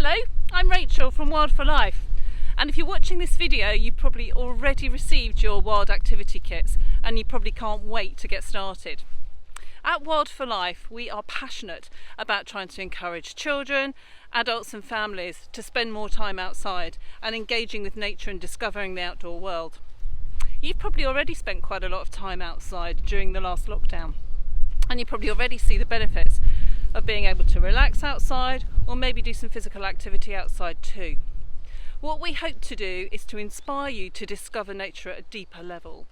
Hello, I'm Rachel from Wild for Life, and if you're watching this video you've probably already received your wild activity kits and you probably can't wait to get started. At Wild for Life we are passionate about trying to encourage children, adults and families to spend more time outside and engaging with nature and discovering the outdoor world. You've probably already spent quite a lot of time outside during the last lockdown, and you probably already see the benefits of being able to relax outside or maybe do some physical activity outside too. What we hope to do is to inspire you to discover nature at a deeper level.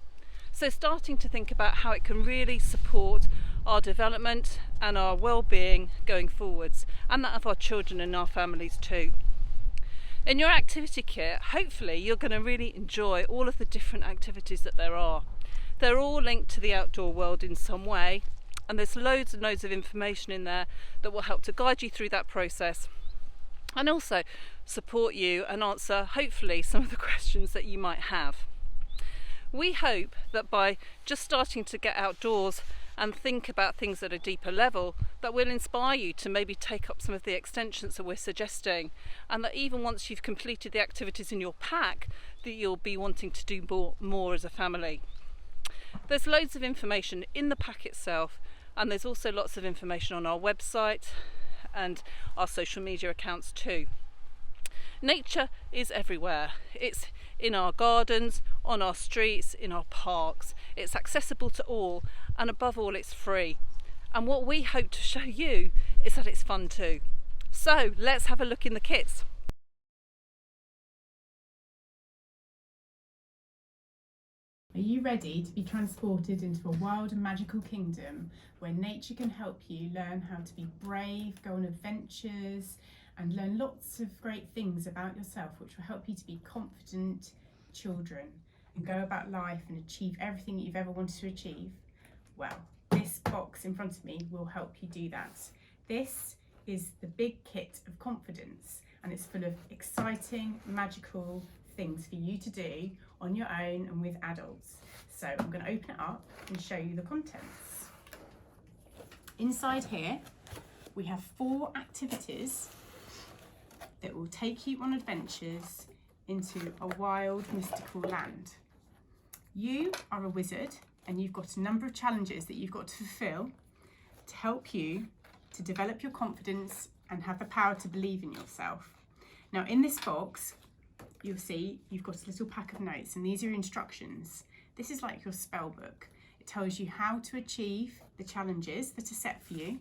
So starting to think about how it can really support our development and our well-being going forwards, and that of our children and our families too. In your activity kit, hopefully you're going to really enjoy all of the different activities that there are. They're all linked to the outdoor world in some way, and there's loads and loads of information in there that will help to guide you through that process and also support you and answer hopefully some of the questions that you might have. We hope that by just starting to get outdoors and think about things at a deeper level, that will inspire you to maybe take up some of the extensions that we're suggesting, and that even once you've completed the activities in your pack, that you'll be wanting to do more as a family. There's loads of information in the pack itself, and there's also lots of information on our website and our social media accounts too. Nature is everywhere. It's in our gardens, on our streets, in our parks. It's accessible to all, and above all it's free. And what we hope to show you is that it's fun too. So let's have a look in the kits. Are you ready to be transported into a wild and magical kingdom where nature can help you learn how to be brave, go on adventures, and learn lots of great things about yourself, which will help you to be confident children and go about life and achieve everything that you've ever wanted to achieve? Well, this box in front of me will help you do that. This is the big kit of confidence, and it's full of exciting, magical things for you to do on your own and with adults. So I'm going to open it up and show you the contents. Inside here we have 4 activities that will take you on adventures into a wild, mystical land. You are a wizard and you've got a number of challenges that you've got to fulfill to help you to develop your confidence and have the power to believe in yourself. Now in this box you'll see you've got a little pack of notes, and these are your instructions. This is like your spell book. It tells you how to achieve the challenges that are set for you.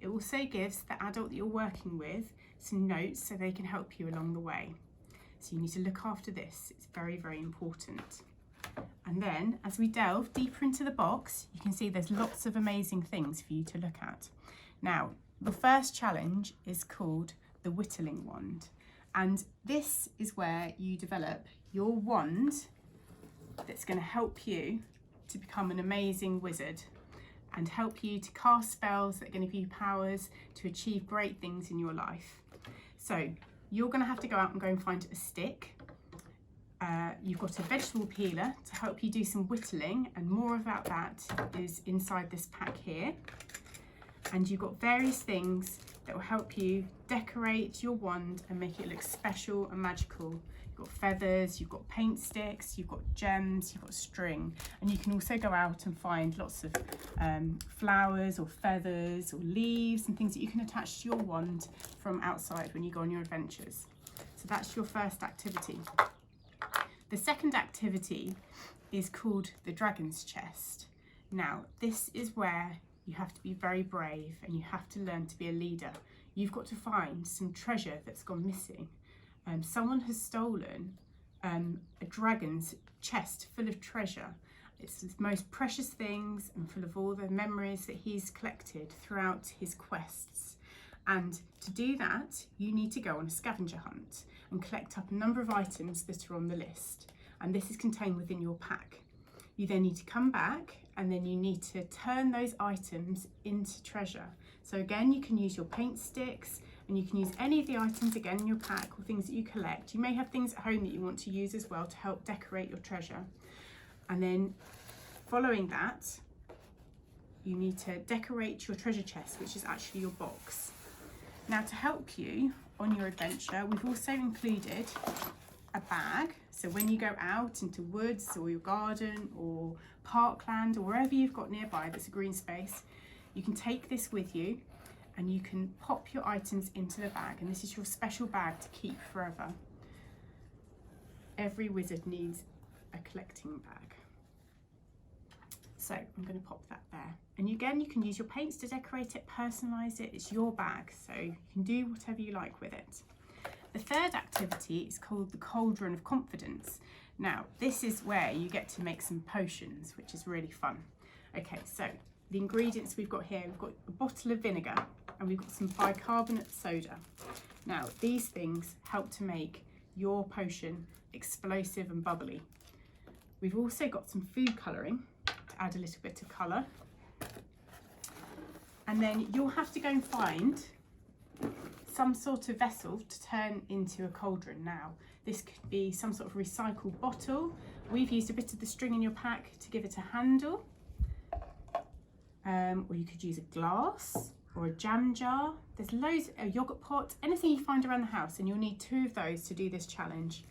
It also gives the adult that you're working with some notes so they can help you along the way. So you need to look after this. It's very, very important. And then as we delve deeper into the box, you can see there's lots of amazing things for you to look at. Now, the first challenge is called the whittling wand. And this is where you develop your wand that's going to help you to become an amazing wizard and help you to cast spells that are going to give you powers to achieve great things in your life. So you're going to have to go out and go and find a stick. You've got a vegetable peeler to help you do some whittling, and more about that is inside this pack here. And you've got various things that will help you decorate your wand and make it look special and magical. You've got feathers, you've got paint sticks, you've got gems, you've got string, and you can also go out and find lots of flowers or feathers or leaves and things that you can attach to your wand from outside when you go on your adventures. So that's your first activity. The second activity is called the Dragon's Chest. Now this is where you have to be very brave and you have to learn to be a leader. You've got to find some treasure that's gone missing. Someone has stolen a dragon's chest full of treasure. It's his most precious things and full of all the memories that he's collected throughout his quests. And to do that, you need to go on a scavenger hunt and collect up a number of items that are on the list. And this is contained within your pack. You then need to come back, and then you need to turn those items into treasure. So again, you can use your paint sticks, and you can use any of the items again in your pack or things that you collect. You may have things at home that you want to use as well to help decorate your treasure. And then following that, you need to decorate your treasure chest, which is actually your box. Now, to help you on your adventure, we've also included a bag. So when you go out into woods or your garden or parkland or wherever you've got nearby that's a green space, you can take this with you and you can pop your items into the bag, and this is your special bag to keep forever. Every wizard needs a collecting bag. So I'm going to pop that there. And again, you can use your paints to decorate it, personalise it. It's your bag, so you can do whatever you like with it. The third activity is called the Cauldron of Confidence. Now, this is where you get to make some potions, which is really fun. Okay, so the ingredients we've got here, we've got a bottle of vinegar and we've got some bicarbonate soda. Now, these things help to make your potion explosive and bubbly. We've also got some food colouring to add a little bit of colour. And then you'll have to go and find some sort of vessel to turn into a cauldron. Now, this could be some sort of recycled bottle. We've used a bit of the string in your pack to give it a handle. Or you could use a glass or a jam jar. There's loads, a yogurt pot, anything you find around the house, and you'll need 2 of those to do this challenge.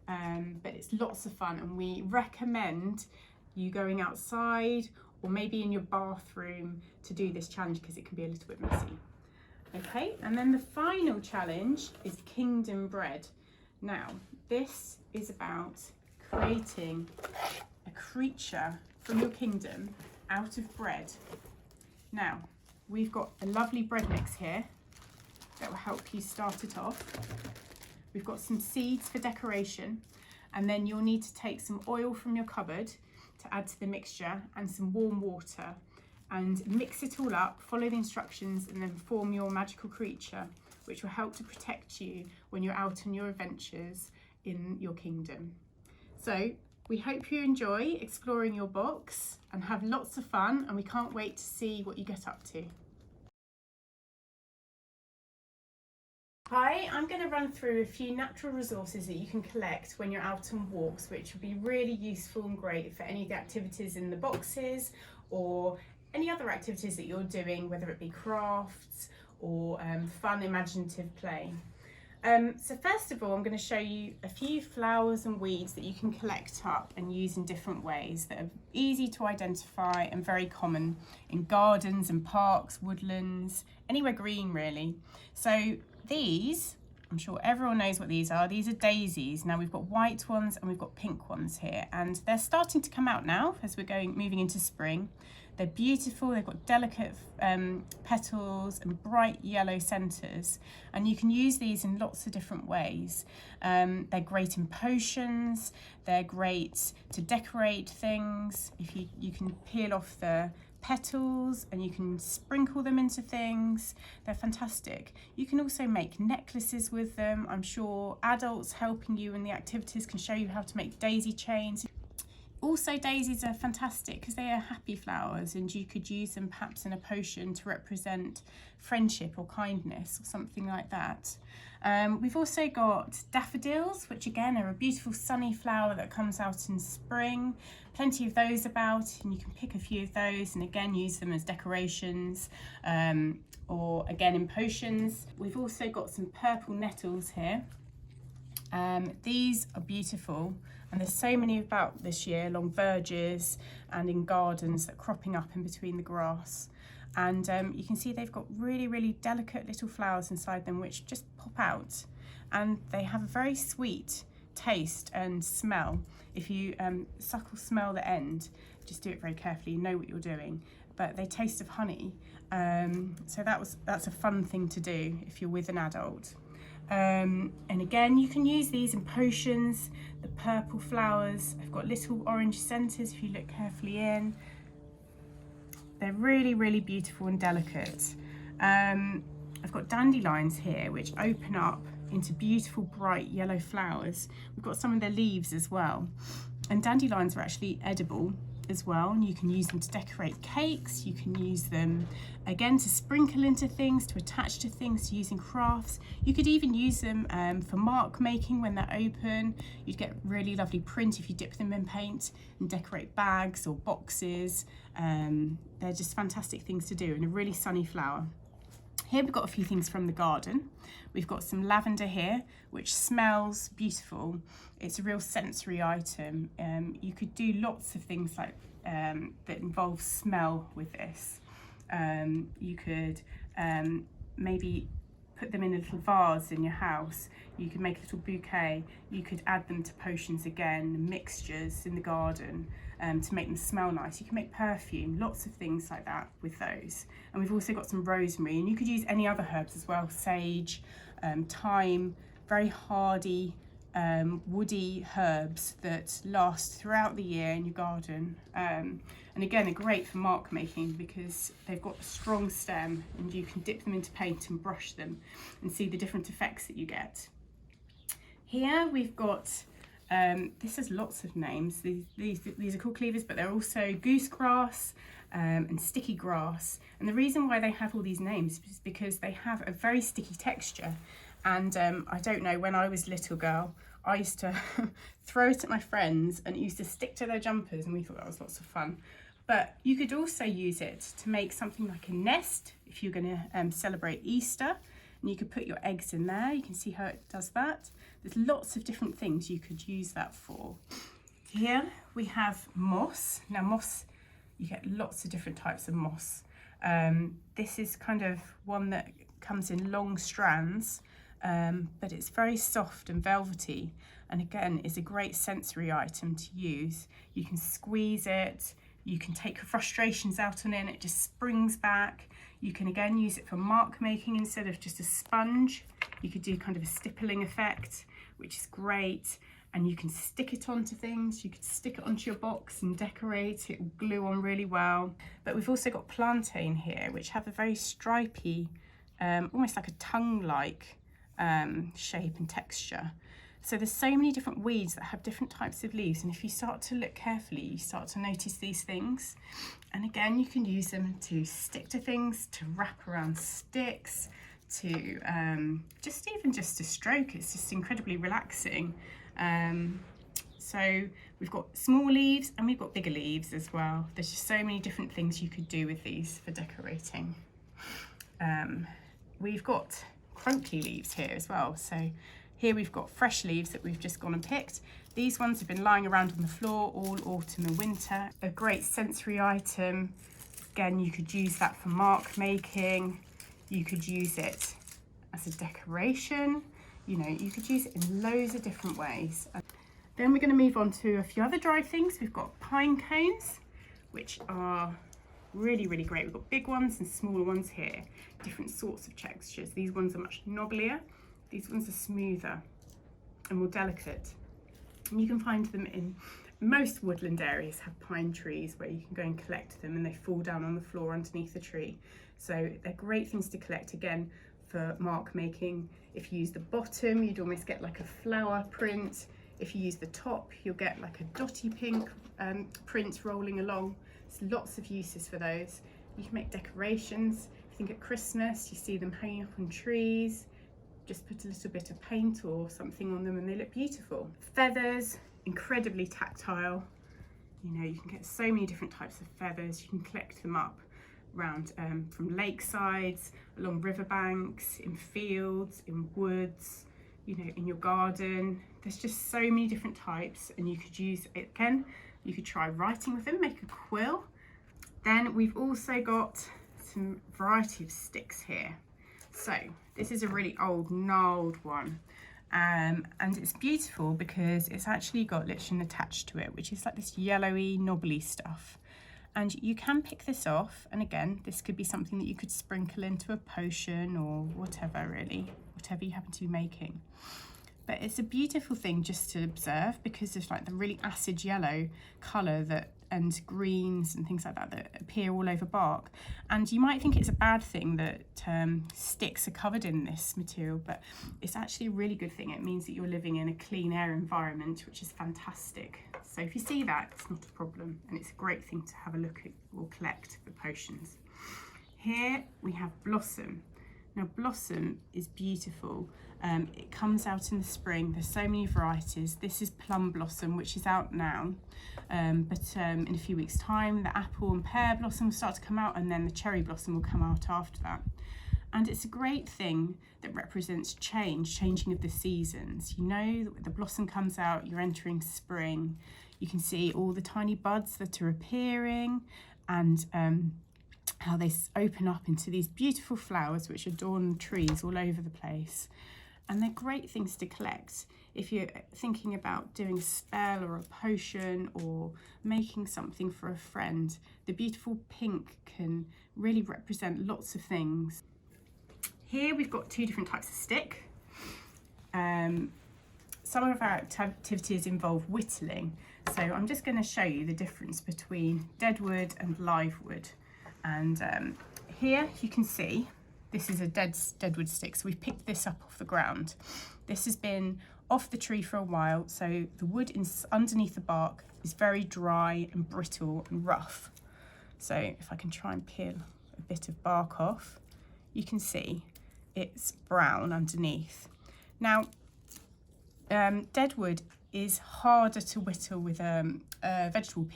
But it's lots of fun, and we recommend you going outside or maybe in your bathroom to do this challenge because it can be a little bit messy. Okay, and then the final challenge is Kingdom Bread. Now, this is about creating a creature from your kingdom out of bread. Now, we've got a lovely bread mix here that will help you start it off. We've got some seeds for decoration, and then you'll need to take some oil from your cupboard to add to the mixture and some warm water, and mix it all up, follow the instructions, and then form your magical creature, which will help to protect you when you're out on your adventures in your kingdom. So we hope you enjoy exploring your box and have lots of fun, and we can't wait to see what you get up to. Hi, I'm going to run through a few natural resources that you can collect when you're out on walks, which will be really useful and great for any of the activities in the boxes or any other activities that you're doing, whether it be crafts or fun imaginative play. So first of all, I'm going to show you a few flowers and weeds that you can collect up and use in different ways that are easy to identify and very common in gardens and parks, woodlands, anywhere green really. So these, I'm sure everyone knows what these are. These are daisies. Now we've got white ones and we've got pink ones here, and they're starting to come out now as we're moving into spring. They're beautiful, they've got delicate petals and bright yellow centres, and you can use these in lots of different ways. They're great in potions, they're great to decorate things. If you can peel off the petals and you can sprinkle them into things. They're fantastic. You can also make necklaces with them. I'm sure adults helping you in the activities can show you how to make daisy chains. Also, daisies are fantastic because they are happy flowers, and you could use them perhaps in a potion to represent friendship or kindness or something like that. We've also got daffodils, which again are a beautiful sunny flower that comes out in spring. Plenty of those about, and you can pick a few of those and again use them as decorations or again in potions. We've also got some purple nettles here. These are beautiful, and there's so many about this year along verges and in gardens that are cropping up in between the grass. And you can see they've got really, really delicate little flowers inside them which just pop out, and they have a very sweet taste and smell. If you suck or smell the end, just do it very carefully, you know what you're doing, but they taste of honey. So that's a fun thing to do if you're with an adult. And again, you can use these in potions. The purple flowers have got little orange centres if you look carefully in. They're really, really beautiful and delicate. I've got dandelions here which open up into beautiful bright yellow flowers. We've got some of their leaves as well. And dandelions are actually edible as well, and you can use them to decorate cakes. You can use them again to sprinkle into things, to attach to things, to use in crafts. You could even use them for mark making when they're open. You'd get really lovely print if you dip them in paint and decorate bags or boxes. They're just fantastic things to do, and a really sunny flower. Here we've got a few things from the garden. We've got some lavender here, which smells beautiful. It's a real sensory item. You could do lots of things like that involve smell with this. You could maybe put them in a little vase in your house. You could make a little bouquet. You could add them to potions again, mixtures in the garden to make them smell nice. You can make perfume, lots of things like that with those. And we've also got some rosemary, and you could use any other herbs as well, sage, thyme, very hardy, woody herbs that last throughout the year in your garden. And again, are great for mark making because they've got a strong stem and you can dip them into paint and brush them and see the different effects that you get. Here we've got, this has lots of names. These are called cleavers, but they're also goosegrass and sticky grass. And the reason why they have all these names is because they have a very sticky texture. And I don't know, when I was a little girl, I used to throw it at my friends and it used to stick to their jumpers, and we thought that was lots of fun. But you could also use it to make something like a nest if you're going to celebrate Easter, and you could put your eggs in there. You can see how it does that. There's lots of different things you could use that for. Here we have moss. Now moss, you get lots of different types of moss. This is kind of one that comes in long strands, but it's very soft and velvety, and again is a great sensory item to use. You can squeeze it, you can take your frustrations out on it and it just springs back. You can again use it for mark making instead of just a sponge. You could do kind of a stippling effect, which is great, and you can stick it onto things. You could stick it onto your box and decorate. It will glue on really well. But we've also got plantain here, which have a very stripy, almost like a tongue-like shape and texture. So there's so many different weeds that have different types of leaves, and if you start to look carefully, you start to notice these things. And again, you can use them to stick to things, to wrap around sticks, to just to stroke. It's just incredibly relaxing. So we've got small leaves and we've got bigger leaves as well. There's just so many different things you could do with these for decorating. We've got crunkly leaves here as well. So here we've got fresh leaves that we've just gone and picked. These ones have been lying around on the floor all autumn and winter. A great sensory item. Again, you could use that for mark making. You could use it as a decoration. You know, you could use it in loads of different ways. Then we're going to move on to a few other dry things. We've got pine cones, which are really, really great. We've got big ones and smaller ones here, different sorts of textures. These ones are much knobblier. These ones are smoother and more delicate. And you can find them in most woodland areas have pine trees where you can go and collect them and they fall down on the floor underneath the tree. So they're great things to collect again for mark making. If you use the bottom, you'd almost get like a flower print. If you use the top, you'll get like a dotty pink print rolling along. There's lots of uses for those. You can make decorations. If you think at Christmas, you see them hanging up on trees. Just put a little bit of paint or something on them and they look beautiful. Feathers, incredibly tactile. You know, you can get so many different types of feathers. You can collect them up around from lakesides, along riverbanks, in fields, in woods, you know, in your garden. There's just so many different types, and you could use it again. You could try writing with them, make a quill. Then we've also got some variety of sticks here. So this is a really old, gnarled one. And it's beautiful because it's actually got lichen attached to it, which is like this yellowy, knobbly stuff. And you can pick this off, and again, this could be something that you could sprinkle into a potion or whatever, really, whatever you happen to be making. But it's a beautiful thing just to observe because of like the really acid yellow colour that and greens and things like that that appear all over bark. And you might think it's a bad thing that sticks are covered in this material, but it's actually a really good thing. It means that you're living in a clean air environment, which is fantastic. So if you see that, it's not a problem, and it's a great thing to have a look at or collect for potions. Here we have blossom. Now blossom is beautiful. It comes out in the spring. There's so many varieties. This is plum blossom, which is out now, but in a few weeks' time the apple and pear blossom will start to come out, and then the cherry blossom will come out after that. And it's a great thing that represents changing of the seasons. You know that when the blossom comes out, you're entering spring. You can see all the tiny buds that are appearing, and how they open up into these beautiful flowers which adorn trees all over the place. And they're great things to collect if you're thinking about doing a spell or a potion or making something for a friend. The beautiful pink can really represent lots of things. Here we've got two different types of stick. Some of our activities involve whittling, so I'm just going to show you the difference between dead wood and live wood. And here you can see this is a dead wood stick, so we've picked this up off the ground. This has been off the tree for a while, so the wood underneath the bark is very dry and brittle and rough. So if I can try and peel a bit of bark off, you can see it's brown underneath. Now, dead wood is harder to whittle with a vegetable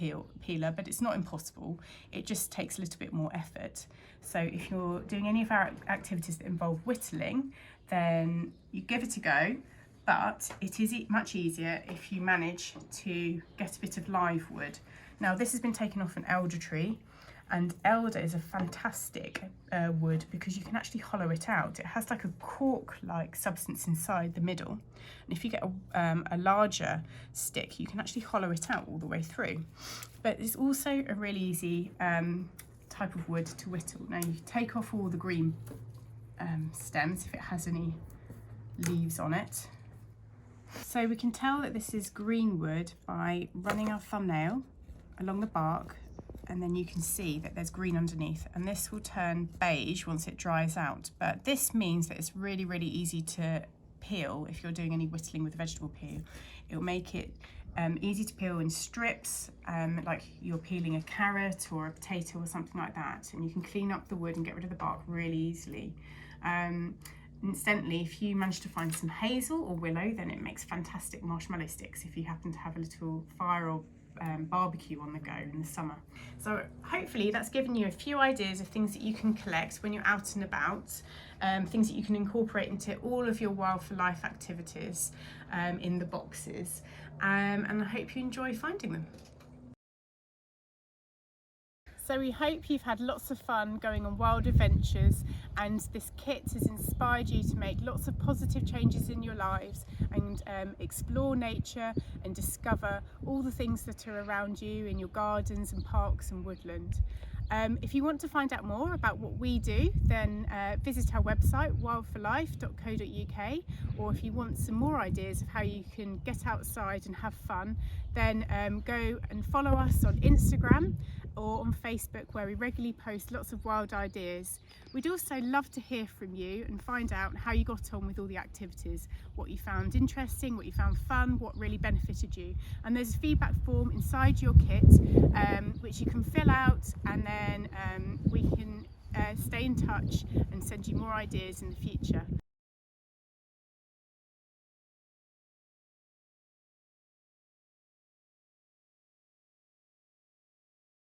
peeler, but it's not impossible. It just takes a little bit more effort. So if you're doing any of our activities that involve whittling, then you give it a go, but it is much easier if you manage to get a bit of live wood. Now, this has been taken off an elder tree, and elder is a fantastic wood because you can actually hollow it out. It has like a cork-like substance inside the middle, and if you get a larger stick, you can actually hollow it out all the way through. But it's also a really easy type of wood to whittle. Now, you take off all the green stems if it has any leaves on it. So we can tell that this is green wood by running our thumbnail along the bark, and then you can see that there's green underneath, and this will turn beige once it dries out. But this means that it's really, really easy to peel if you're doing any whittling with a vegetable peel. It will make it easy to peel in strips, like you're peeling a carrot or a potato or something like that, and you can clean up the wood and get rid of the bark really easily. Incidentally, if you manage to find some hazel or willow, then it makes fantastic marshmallow sticks if you happen to have a little fire or barbecue on the go in the summer. So hopefully that's given you a few ideas of things that you can collect when you're out and about, things that you can incorporate into all of your Wild for Life activities in the boxes, and I hope you enjoy finding them. So we hope you've had lots of fun going on wild adventures, and this kit has inspired you to make lots of positive changes in your lives and explore nature and discover all the things that are around you in your gardens and parks and woodland. If you want to find out more about what we do, then visit our website wildforlife.co.uk, or if you want some more ideas of how you can get outside and have fun, then go and follow us on Instagram or on Facebook, where we regularly post lots of wild ideas. We'd also love to hear from you and find out how you got on with all the activities, what you found interesting, what you found fun, what really benefited you. And there's a feedback form inside your kit which you can fill out, and then we can stay in touch and send you more ideas in the future.